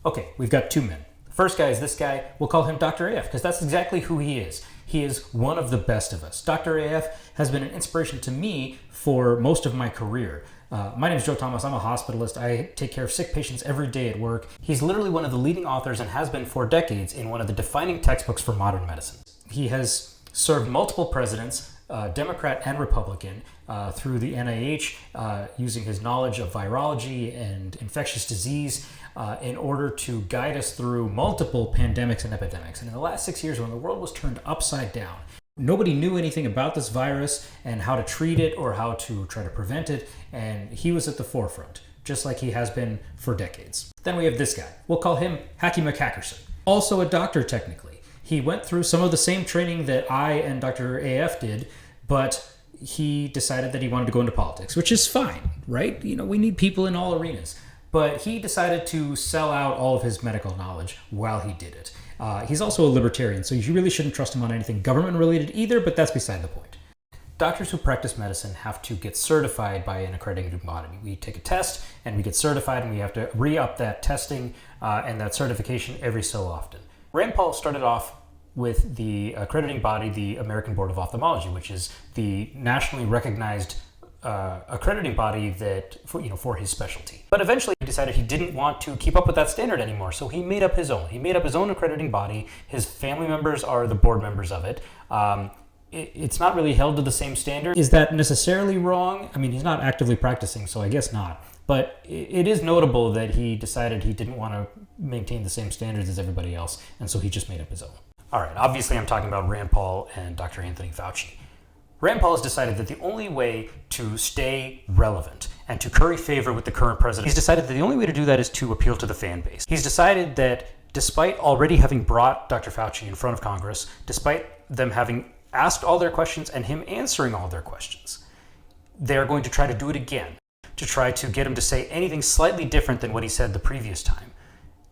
Okay, we've got two men. The first guy is this guy. We'll call him Dr. AF because that's exactly who he is. He is one of the best of us. Dr. AF has been an inspiration to me for most of my career. My name is Joe Thomas. I'm a hospitalist. I take care of sick patients every day at work. He's literally one of the leading authors and has been for decades in one of the defining textbooks for modern medicine. He has served multiple presidents, Democrat and Republican, through the NIH, using his knowledge of virology and infectious disease in order to guide us through multiple pandemics and epidemics. And in the last 6 years, when the world was turned upside down, nobody knew anything about this virus and how to treat it or how to try to prevent it, and he was at the forefront, just like he has been for decades. Then we have this guy. We'll call him Hacky McHackerson. Also a doctor, technically. He went through some of the same training that I and Dr. AF did, but he decided that he wanted to go into politics, which is fine, right? You know, we need people in all arenas. But he decided to sell out all of his medical knowledge while he did it. He's also a libertarian, so you really shouldn't trust him on anything government-related either, but that's beside the point. Doctors who practice medicine have to get certified by an accredited body. We take a test, and we get certified, and we have to re-up that testing and that certification every so often. Rand Paul started off with the accrediting body, the American Board of Ophthalmology, which is the nationally recognized accrediting body that for his specialty. But eventually he decided he didn't want to keep up with that standard anymore, so he made up his own. He made up his own accrediting body. His family members are the board members of it. It's not really held to the same standard. Is that necessarily wrong? I mean, he's not actively practicing, so I guess not. But it is notable that he decided he didn't want to maintain the same standards as everybody else, and so he just made up his own. All right, obviously I'm talking about Rand Paul and Dr. Anthony Fauci. Rand Paul has decided that the only way to stay relevant and to curry favor with the current president, he's decided that the only way to do that is to appeal to the fan base. He's decided that despite already having brought Dr. Fauci in front of Congress, despite them having asked all their questions and him answering all their questions, they're going to try to do it again, to try to get him to say anything slightly different than what he said the previous time.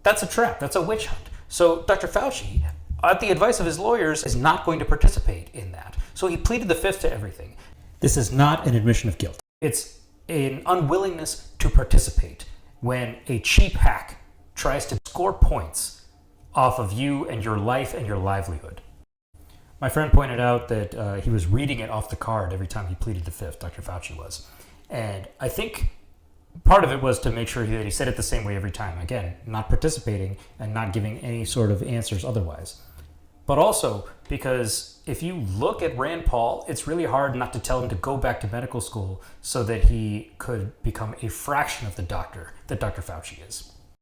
That's a trap. That's a witch hunt. So Dr. Fauci, at the advice of his lawyers, is not going to participate in that. So he pleaded the fifth to everything. This is not an admission of guilt. It's an unwillingness to participate when a cheap hack tries to score points off of you and your life and your livelihood. My friend pointed out that he was reading it off the card every time he pleaded the fifth, Dr. Fauci was. And I think part of it was to make sure that he said it the same way every time. Again, not participating and not giving any sort of answers otherwise. But also because if you look at Rand Paul, it's really hard not to tell him to go back to medical school so that he could become a fraction of the doctor that Dr. Fauci is.